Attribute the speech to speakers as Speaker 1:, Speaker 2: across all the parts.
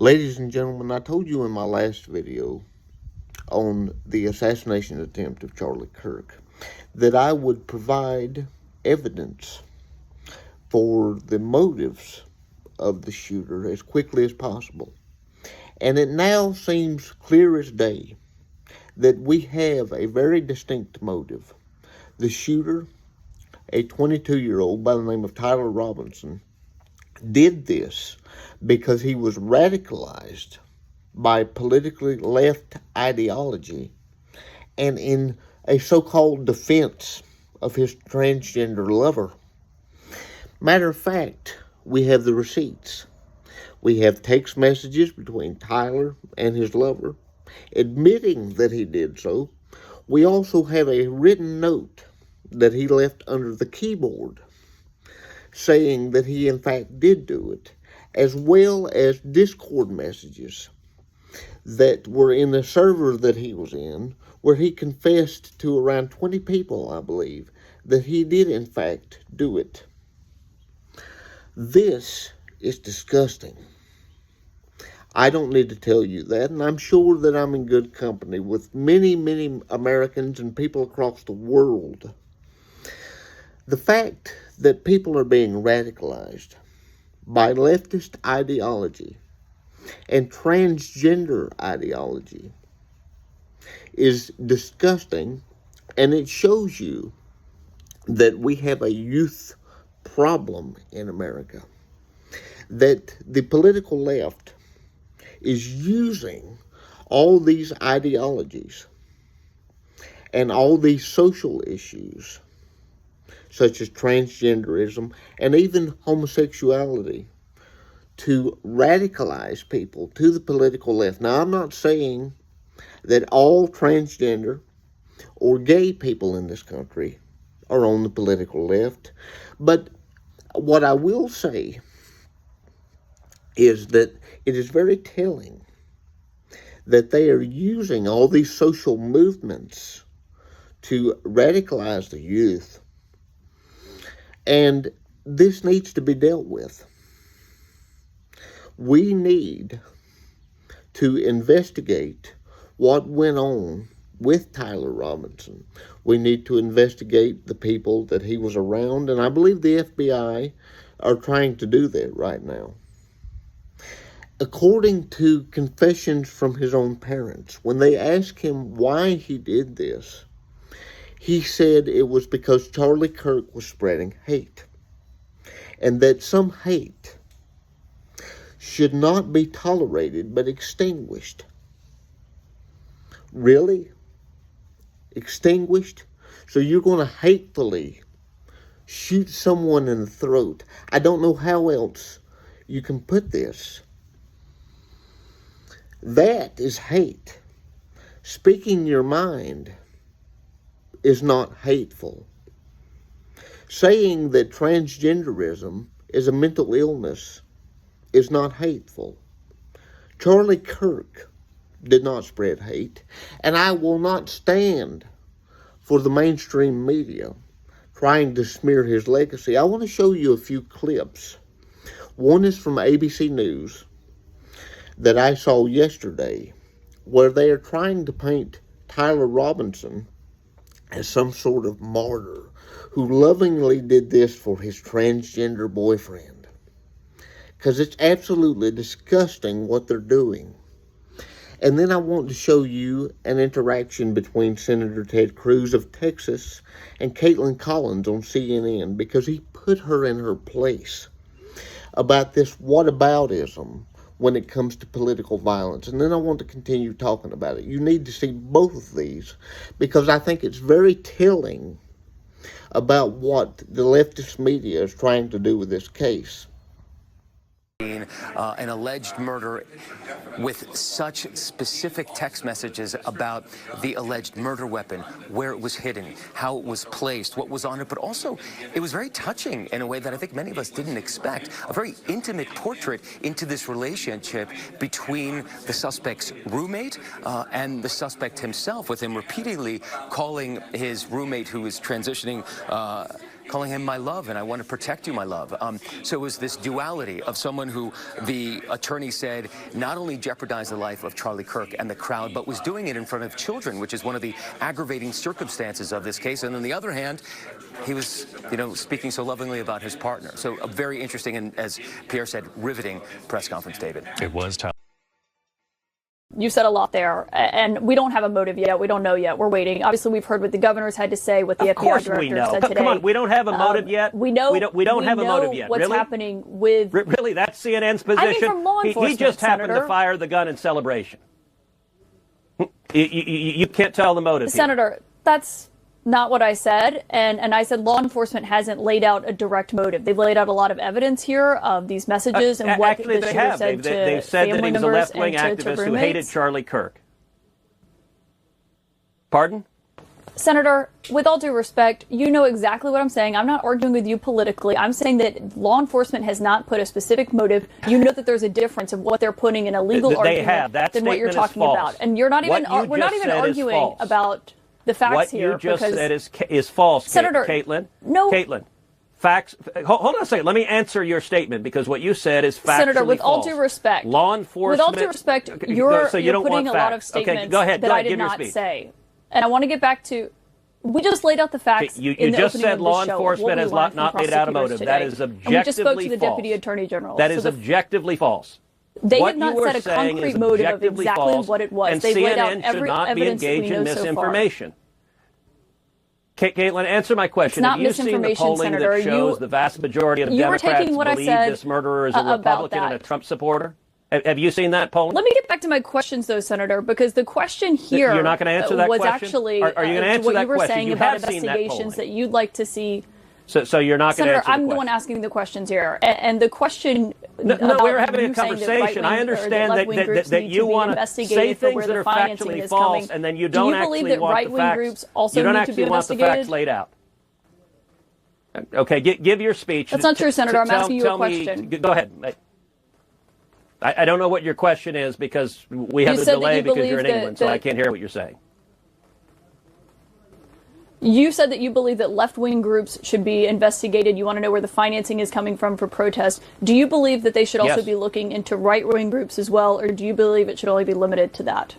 Speaker 1: Ladies and gentlemen, I told you in my last video on the assassination attempt of Charlie Kirk that I would provide evidence for the motives of the shooter as quickly as possible. And it now seems clear as day that we have a very distinct motive. The shooter, a 22-year-old by the name of Tyler Robinson, did this because he was radicalized by politically left ideology and in a so-called defense of his transgender lover. Matter of fact, we have the receipts. We have text messages between Tyler and his lover admitting that he did so. We also have a written note that he left under the keyboard saying that he in fact did do it, as well as Discord messages that were in the server that he was in, where he confessed to around 20 people, I believe, that he did in fact do it. This is disgusting. I don't need to tell you that, and I'm sure that I'm in good company with many, many Americans and people across the world. The fact that people are being radicalized by leftist ideology and transgender ideology is disgusting, and it shows you that we have a youth problem in America, that the political left is using all these ideologies and all these social issues such as transgenderism and even homosexuality to radicalize people to the political left. Now, I'm not saying that all transgender or gay people in this country are on the political left, but what I will say is that it is very telling that they are using all these social movements to radicalize the youth. And this needs to be dealt with. We need to investigate what went on with Tyler Robinson. We need to investigate the people that he was around, and I believe the FBI are trying to do that right now. According to confessions from his own parents, when they asked him why he did this, he said it was because Charlie Kirk was spreading hate, and that some hate should not be tolerated but extinguished. Really? Extinguished? So you're going to hatefully shoot someone in the throat? I don't know how else you can put this. That is hate. Speaking your mind is not hateful. Saying that transgenderism is a mental illness is not hateful. Charlie Kirk did not spread hate, and I will not stand for the mainstream media trying to smear his legacy. I want to show you a few clips. One is from ABC News that I saw yesterday, where they are trying to paint Tyler Robinson as some sort of martyr who lovingly did this for his transgender boyfriend. Because it's absolutely disgusting what they're doing. And then I want to show you an interaction between Senator Ted Cruz of Texas and Caitlin Collins on CNN, because he put her in her place about this whataboutism when it comes to political violence. And then I want to continue talking about it. You need to see both of these, because I think it's very telling about what the leftist media is trying to do with this case.
Speaker 2: An alleged murder with such specific text messages about the alleged murder weapon, where it was hidden, how it was placed, what was on it, but also it was very touching in a way that I think many of us didn't expect. A very intimate portrait into this relationship between the suspect's roommate and the suspect himself, with him repeatedly calling his roommate, who is transitioning calling him my love, and I want to protect you, my love. So it was this duality of someone who the attorney said not only jeopardized the life of Charlie Kirk and the crowd, but was doing it in front of children, which is one of the aggravating circumstances of this case. And on the other hand, he was, speaking so lovingly about his partner. So a very interesting and, as Pierre said, riveting press conference, David.
Speaker 3: It was, Tyler.
Speaker 4: You said a lot there, and we don't have a motive yet. We don't know yet. We're waiting. Obviously, we've heard what the governor's had to say, what the FBI director said today.
Speaker 5: Come on, we don't have a motive yet.
Speaker 4: We know.
Speaker 5: We don't have a motive yet.
Speaker 4: What's
Speaker 5: really?
Speaker 4: happening with?
Speaker 5: Really, that's CNN's position.
Speaker 4: I mean, from law enforcement,
Speaker 5: he just happened
Speaker 4: Senator.
Speaker 5: to fire the gun in celebration. You can't tell the motive,
Speaker 4: Senator. That's not what I said, and I said law enforcement hasn't laid out a direct motive. They've laid out a lot of evidence here of these messages and what
Speaker 5: actually
Speaker 4: the
Speaker 5: they
Speaker 4: shooter
Speaker 5: have.
Speaker 4: said to
Speaker 5: They've said that
Speaker 4: family
Speaker 5: he was a
Speaker 4: members
Speaker 5: left-wing
Speaker 4: and to
Speaker 5: activist who
Speaker 4: roommates.
Speaker 5: hated Charlie Kirk. Pardon?
Speaker 4: Senator, with all due respect, you know exactly what I'm saying. I'm not arguing with you politically. I'm saying that law enforcement has not put a specific motive. You know that there's a difference of what they're putting in a legal argument than what you're talking about. And you're not even. We're not even arguing about the facts here.
Speaker 5: What you just said is false,
Speaker 4: Senator.
Speaker 5: Caitlin.
Speaker 4: No.
Speaker 5: Caitlin. Facts. Hold on a second. Let me answer your statement because what you said is factually
Speaker 4: Senator, with
Speaker 5: false.
Speaker 4: all due respect,
Speaker 5: law enforcement.
Speaker 4: With all due respect, you're putting a lot of statements
Speaker 5: okay, go ahead,
Speaker 4: that I did not say. And I want to get back to, we just laid out the facts.
Speaker 5: You
Speaker 4: in the
Speaker 5: just
Speaker 4: opening
Speaker 5: said
Speaker 4: of the
Speaker 5: law
Speaker 4: show,
Speaker 5: enforcement has not laid out a motive.
Speaker 4: Today.
Speaker 5: That is objectively
Speaker 4: and we just spoke to the
Speaker 5: false.
Speaker 4: Deputy Attorney General.
Speaker 5: That is objectively false.
Speaker 4: They
Speaker 5: what
Speaker 4: have not
Speaker 5: you
Speaker 4: said a
Speaker 5: saying
Speaker 4: concrete
Speaker 5: is
Speaker 4: motive of
Speaker 5: objectively
Speaker 4: exactly
Speaker 5: false,
Speaker 4: what it was.
Speaker 5: And
Speaker 4: They've
Speaker 5: CNN
Speaker 4: laid out
Speaker 5: should
Speaker 4: every
Speaker 5: not be
Speaker 4: evidence that we
Speaker 5: engaged in
Speaker 4: know so far.
Speaker 5: misinformation. Caitlin, answer my question.
Speaker 4: It's not
Speaker 5: Have you seen the
Speaker 4: misinformation,
Speaker 5: polling
Speaker 4: Senator.
Speaker 5: that shows the vast majority of
Speaker 4: you were
Speaker 5: Democrats
Speaker 4: taking what I
Speaker 5: believe
Speaker 4: said
Speaker 5: this murderer is a Republican and a Trump supporter? Have you seen that polling?
Speaker 4: Let me get back to my questions, though, Senator, because the question here
Speaker 5: You're not going to answer that
Speaker 4: was
Speaker 5: question?
Speaker 4: actually
Speaker 5: Are you going to answer
Speaker 4: what
Speaker 5: that
Speaker 4: you were
Speaker 5: question?
Speaker 4: saying
Speaker 5: You
Speaker 4: about
Speaker 5: have seen that
Speaker 4: investigations that
Speaker 5: polling.
Speaker 4: you'd like to see.
Speaker 5: So you're not going to
Speaker 4: Senator,
Speaker 5: answer the
Speaker 4: I'm the
Speaker 5: question.
Speaker 4: one asking the questions here, and the question.
Speaker 5: No,
Speaker 4: about
Speaker 5: we're having
Speaker 4: you
Speaker 5: a
Speaker 4: saying that
Speaker 5: conversation. I understand
Speaker 4: that
Speaker 5: you want to say things that are factually false, and then you don't actually want the facts. You don't actually want the facts laid out. Okay, give your speech.
Speaker 4: That's not true, Senator. I'm asking you a question.
Speaker 5: Go ahead. I don't know what your question is because we have a delay because you're in England, so I can't hear what you're saying.
Speaker 4: You said that you believe that left-wing groups should be investigated. You want to know where the financing is coming from for protests. Do you believe that they should also be looking into right-wing groups as well, or do you believe it should only be limited to that?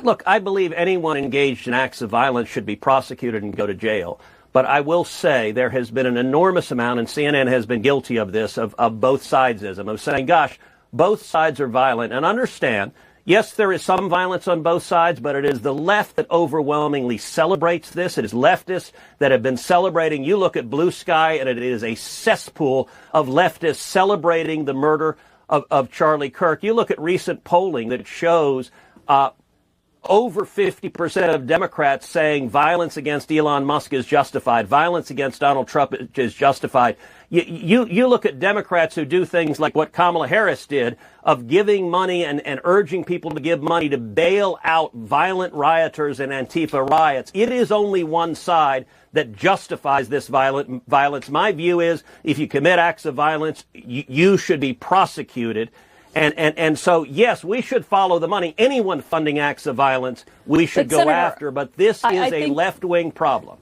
Speaker 5: Look, I believe anyone engaged in acts of violence should be prosecuted and go to jail. But I will say there has been an enormous amount, and CNN has been guilty of this, of both sidesism, of saying, gosh, both sides are violent. And understand, yes, there is some violence on both sides, but it is the left that overwhelmingly celebrates this. It is leftists that have been celebrating. You look at Blue Sky, and it is a cesspool of leftists celebrating the murder of Charlie Kirk. You look at recent polling that shows over 50% of Democrats saying violence against Elon Musk is justified, violence against Donald Trump is justified. You look at Democrats who do things like what Kamala Harris did of giving money and urging people to give money to bail out violent rioters and Antifa riots. It is only one side that justifies this violence. My view is if you commit acts of violence, you should be prosecuted. And so, yes, we should follow the money. Anyone funding acts of violence, we should go
Speaker 4: Senator,
Speaker 5: after. But this is a left-wing problem.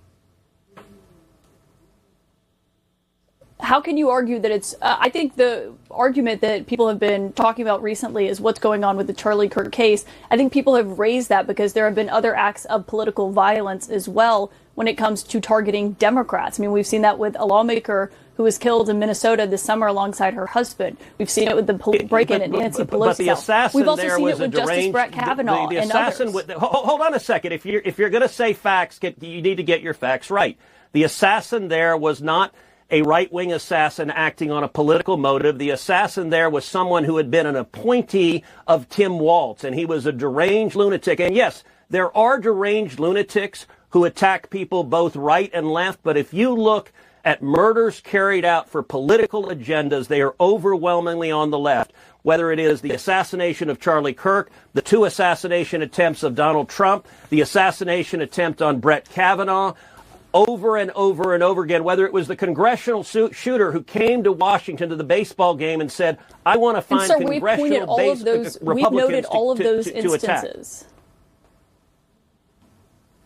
Speaker 4: How can you argue that it's, I think the argument that people have been talking about recently is what's going on with the Charlie Kirk case. I think people have raised that because there have been other acts of political violence as well when it comes to targeting Democrats. I mean, we've seen that with a lawmaker who was killed in Minnesota this summer alongside her husband. We've seen it with the break-in at Nancy Pelosi.
Speaker 5: But the assassin
Speaker 4: We've also
Speaker 5: there
Speaker 4: seen
Speaker 5: was
Speaker 4: it with Justice Brett Kavanaugh
Speaker 5: the
Speaker 4: and
Speaker 5: assassin
Speaker 4: others.
Speaker 5: Hold on a second. If you're going to say facts, you need to get your facts right. The assassin there was not a right-wing assassin acting on a political motive. The assassin there was someone who had been an appointee of Tim Walz, and he was a deranged lunatic. And yes, there are deranged lunatics who attack people both right and left, but if you look at murders carried out for political agendas, they are overwhelmingly on the left. Whether it is the assassination of Charlie Kirk, the 2 assassination attempts of Donald Trump, the assassination attempt on Brett Kavanaugh, over and over and over again, whether it was the congressional shooter who came to Washington to the baseball game and said, I want to find congressional Republicans
Speaker 4: we've noted all of those
Speaker 5: to attack.
Speaker 4: instances.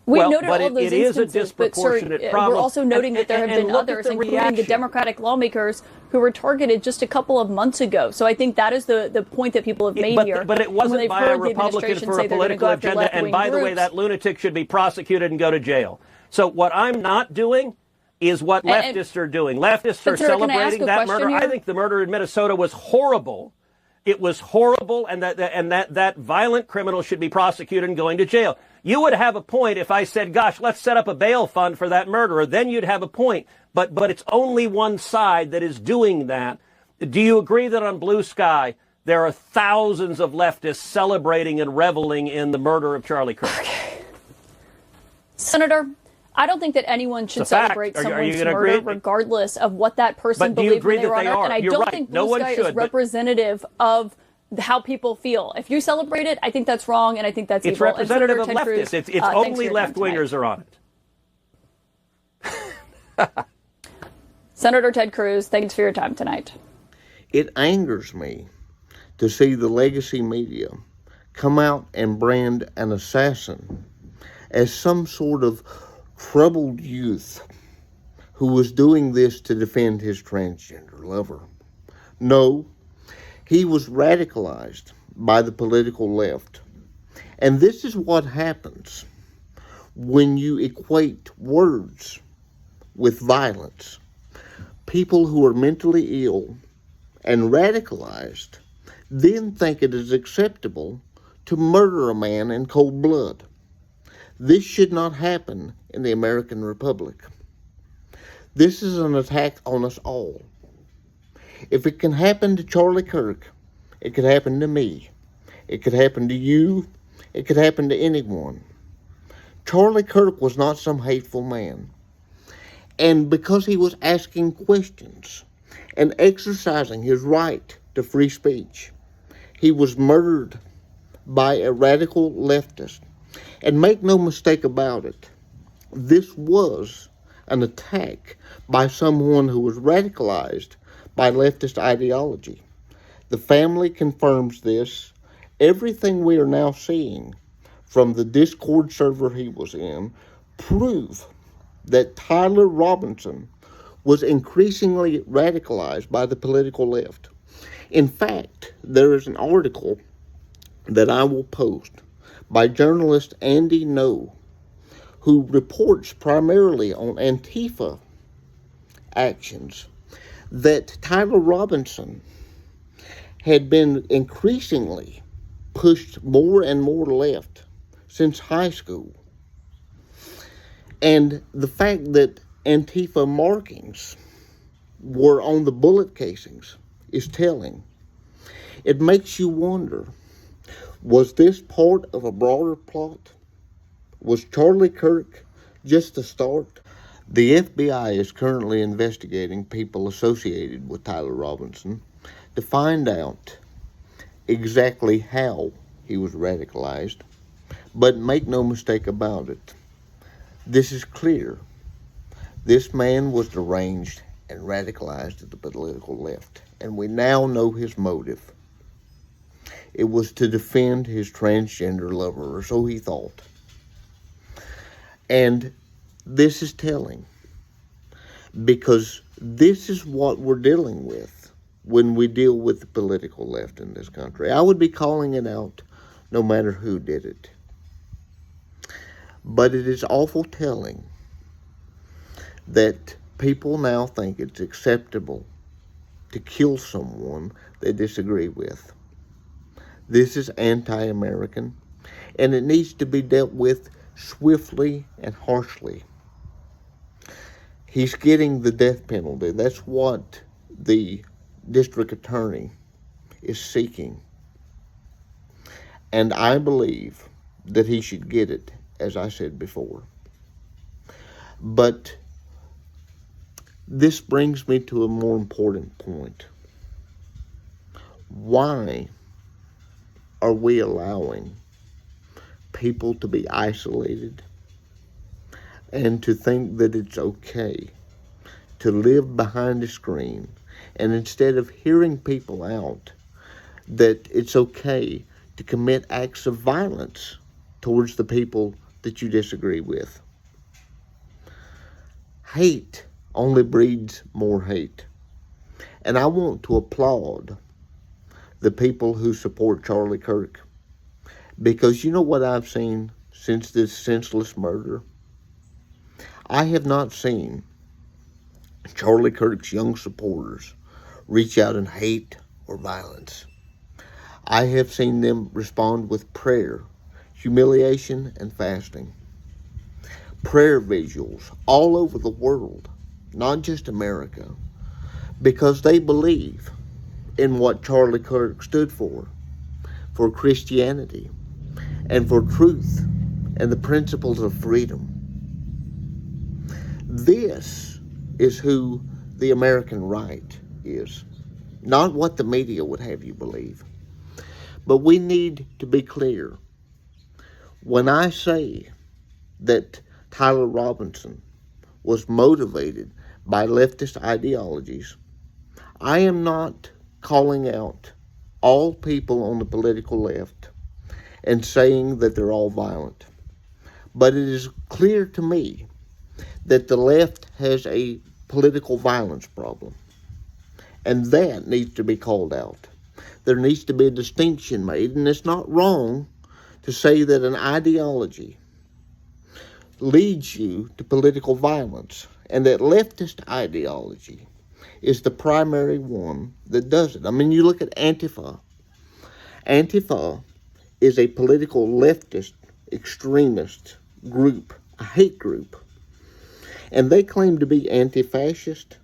Speaker 4: We
Speaker 5: Well,
Speaker 4: noted
Speaker 5: but
Speaker 4: all those
Speaker 5: it is a
Speaker 4: instances, but sir,
Speaker 5: disproportionate problem.
Speaker 4: we're also noting that there have
Speaker 5: And
Speaker 4: been
Speaker 5: look at
Speaker 4: others,
Speaker 5: the
Speaker 4: including the
Speaker 5: reaction.
Speaker 4: Democratic lawmakers who were targeted just a couple of months ago. So I think that is the point that people have made here.
Speaker 5: But it
Speaker 4: And when
Speaker 5: wasn't
Speaker 4: they've
Speaker 5: by a
Speaker 4: heard the
Speaker 5: Republican
Speaker 4: administration
Speaker 5: for
Speaker 4: say
Speaker 5: a
Speaker 4: they're going to go
Speaker 5: political
Speaker 4: after
Speaker 5: agenda. And
Speaker 4: left-wing
Speaker 5: by the way,
Speaker 4: groups.
Speaker 5: that lunatic should be prosecuted and go to jail. So what I'm not doing is what leftists are doing. Leftists are
Speaker 4: sir, can I ask
Speaker 5: celebrating
Speaker 4: a
Speaker 5: that
Speaker 4: question
Speaker 5: murder.
Speaker 4: here?
Speaker 5: I think the murder in Minnesota was horrible. It was horrible, and that violent criminal should be prosecuted and going to jail. You would have a point if I said, gosh, let's set up a bail fund for that murderer. Then you'd have a point. But it's only one side that is doing that. Do you agree that on Blue Sky, there are thousands of leftists celebrating and reveling in the murder of Charlie Kirk?
Speaker 4: Okay. Senator, I don't think that anyone should
Speaker 5: It's a fact.
Speaker 4: celebrate
Speaker 5: Are you
Speaker 4: someone's
Speaker 5: gonna
Speaker 4: murder
Speaker 5: agree?
Speaker 4: regardless of what that person
Speaker 5: But do you
Speaker 4: believed when
Speaker 5: agree
Speaker 4: they were
Speaker 5: that
Speaker 4: on
Speaker 5: they
Speaker 4: Earth.
Speaker 5: are?
Speaker 4: And I
Speaker 5: You're
Speaker 4: don't
Speaker 5: right.
Speaker 4: think
Speaker 5: No
Speaker 4: Blue
Speaker 5: one
Speaker 4: Sky
Speaker 5: should,
Speaker 4: is
Speaker 5: but-
Speaker 4: representative of how people feel. If you celebrate it, I think that's wrong, and I think that's
Speaker 5: It's
Speaker 4: evil.
Speaker 5: representative of
Speaker 4: And Senator Ted
Speaker 5: leftists.
Speaker 4: Cruz,
Speaker 5: It's
Speaker 4: thanks
Speaker 5: only
Speaker 4: for your time
Speaker 5: left-wingers
Speaker 4: tonight.
Speaker 5: are on it.
Speaker 4: Senator Ted Cruz, thanks for your time tonight.
Speaker 1: It angers me to see the legacy media come out and brand an assassin as some sort of troubled youth who was doing this to defend his transgender lover. No, he was radicalized by the political left. And this is what happens when you equate words with violence. People who are mentally ill and radicalized then think it is acceptable to murder a man in cold blood. This should not happen in the American Republic. This is an attack on us all. If it can happen to Charlie Kirk, it could happen to me. It could happen to you. It could happen to anyone. Charlie Kirk was not some hateful man. And because he was asking questions and exercising his right to free speech, he was murdered by a radical leftist. And make no mistake about it, this was an attack by someone who was radicalized by leftist ideology. The family confirms this. Everything we are now seeing from the Discord server he was in prove that Tyler Robinson was increasingly radicalized by the political left. In fact, there is an article that I will post by journalist Andy No, who reports primarily on Antifa actions, that Tyler Robinson had been increasingly pushed more and more left since high school. And the fact that Antifa markings were on the bullet casings is telling. It makes you wonder, was this part of a broader plot? Was Charlie Kirk just the start? The FBI is currently investigating people associated with Tyler Robinson to find out exactly how he was radicalized. But make no mistake about it, this is clear. This man was deranged and radicalized at the political left, and we now know his motive. It was to defend his transgender lover, or so he thought. And this is telling, because this is what we're dealing with when we deal with the political left in this country. I would be calling it out no matter who did it. But it is awful telling that people now think it's acceptable to kill someone they disagree with. This is anti-American, and it needs to be dealt with swiftly and harshly. He's getting the death penalty. That's what the district attorney is seeking. And I believe that he should get it, as I said before. But this brings me to a more important point. Why are we allowing people to be isolated and to think that it's okay to live behind a screen, and instead of hearing people out, that it's okay to commit acts of violence towards the people that you disagree with. Hate only breeds more hate. And I want to applaud the people who support Charlie Kirk. Because you know what I've seen since this senseless murder? I have not seen Charlie Kirk's young supporters reach out in hate or violence. I have seen them respond with prayer, humiliation, and fasting. Prayer visuals all over the world, not just America, because they believe in what Charlie Kirk stood for Christianity, and for truth and the principles of freedom. This is who the American right is, not what the media would have you believe. But we need to be clear. When I say that Tyler Robinson was motivated by leftist ideologies, I am not calling out all people on the political left and saying that they're all violent. But it is clear to me that the left has a political violence problem. And that needs to be called out. There needs to be a distinction made, and it's not wrong to say that an ideology leads you to political violence, and that leftist ideology is the primary one that does it. I mean, you look at Antifa. Antifa is a political leftist extremist group, a hate group. And they claim to be anti-fascist.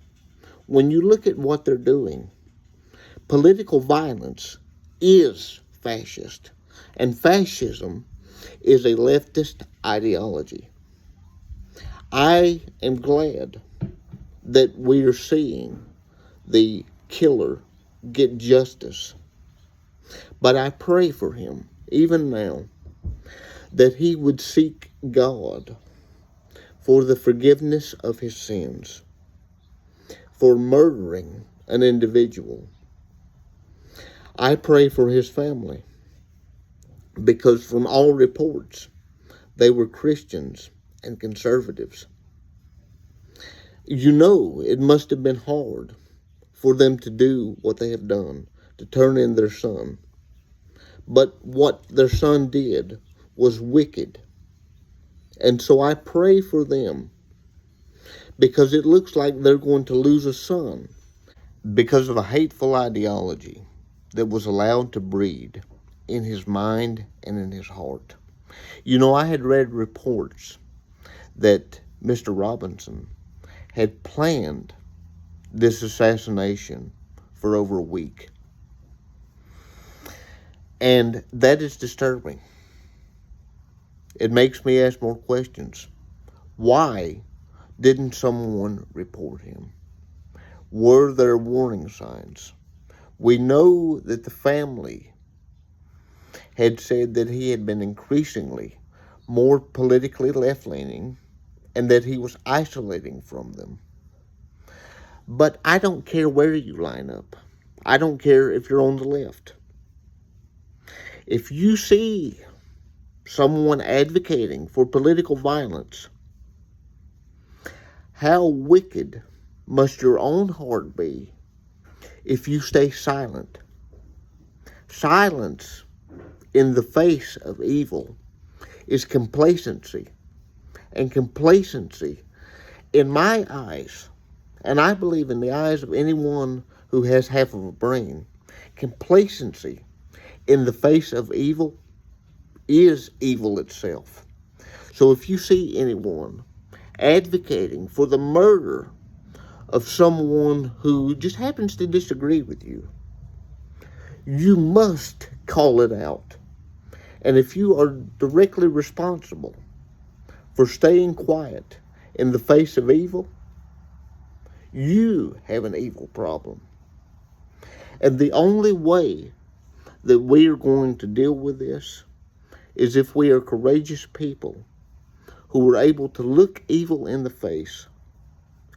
Speaker 1: When you look at what they're doing, political violence is fascist. And fascism is a leftist ideology. I am glad that we are seeing the killer get justice. But I pray for him, even now, that he would seek God for the forgiveness of his sins, for murdering an individual. I pray for his family, because from all reports, they were Christians and conservatives. You know, it must have been hard for them to do what they have done, to turn in their son. But what their son did was wicked. And so I pray for them, because it looks like they're going to lose a son because of a hateful ideology that was allowed to breed in his mind and in his heart. You know, I had read reports that Mr. Robinson had planned this assassination for over a week. And that is disturbing. It makes me ask more questions. Why didn't someone report him? Were there warning signs? We know that the family had said that he had been increasingly more politically left-leaning and that he was isolating from them. But I don't care where you line up. I don't care if you're on the left. If you see someone advocating for political violence, how wicked must your own heart be if you stay silent? Silence in the face of evil is complacency. And complacency, in my eyes, and I believe in the eyes of anyone who has half of a brain, complacency in the face of evil is evil itself. So if you see anyone advocating for the murder of someone who just happens to disagree with you, you must call it out. And if you are directly responsible for staying quiet in the face of evil, you have an evil problem. And the only way that we are going to deal with this is if we are courageous people who are able to look evil in the face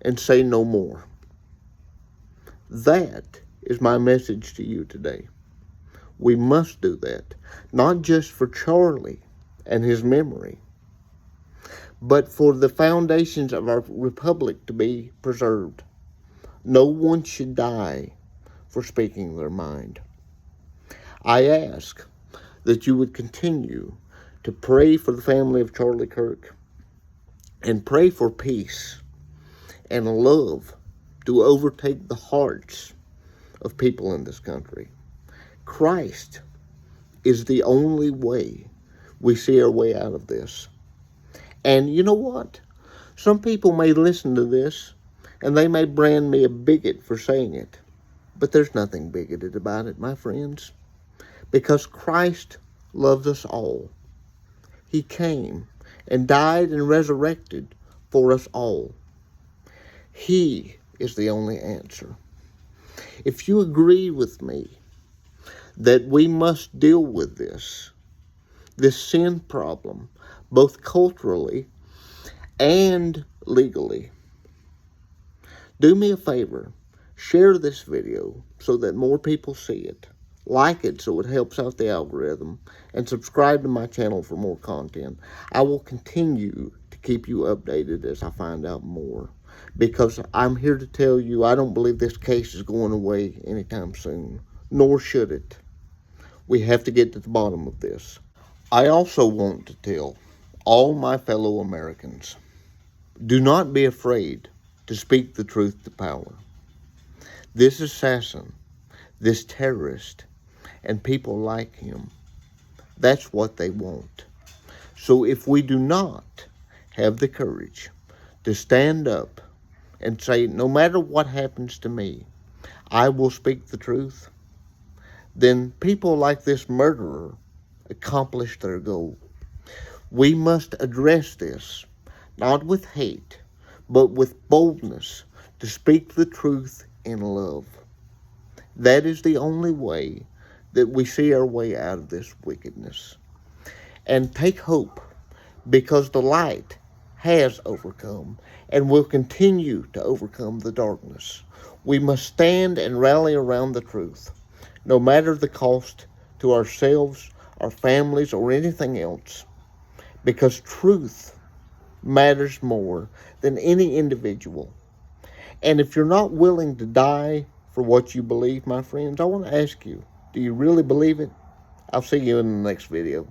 Speaker 1: and say no more. That is my message to you today. We must do that, not just for Charlie and his memory, but for the foundations of our republic to be preserved. No one should die for speaking their mind. I ask that you would continue to pray for the family of Charlie Kirk and pray for peace and love to overtake the hearts of people in this country. Christ is the only way we see our way out of this. And you know what? Some people may listen to this and they may brand me a bigot for saying it. But there's nothing bigoted about it, my friends, because Christ loves us all. He came and died and resurrected for us all. He is the only answer. If you agree with me that we must deal with this sin problem, both culturally and legally, do me a favor, share this video so that more people see it. Like it so it helps out the algorithm, and subscribe to my channel for more content. I will continue to keep you updated as I find out more, because I'm here to tell you I don't believe this case is going away anytime soon, nor should it. We have to get to the bottom of this. I also want to tell all my fellow Americans, do not be afraid to speak the truth to power. This assassin, this terrorist, and people like him, that's what they want. So if we do not have the courage to stand up and say, no matter what happens to me, I will speak the truth, then people like this murderer accomplish their goal. We must address this, not with hate, but with boldness, to speak the truth in love. That is the only way that we see our way out of this wickedness. And take hope, because the light has overcome and will continue to overcome the darkness. We must stand and rally around the truth, no matter the cost to ourselves, our families, or anything else, because truth matters more than any individual. And if you're not willing to die for what you believe, my friends, I want to ask you, do you really believe it? I'll see you in the next video.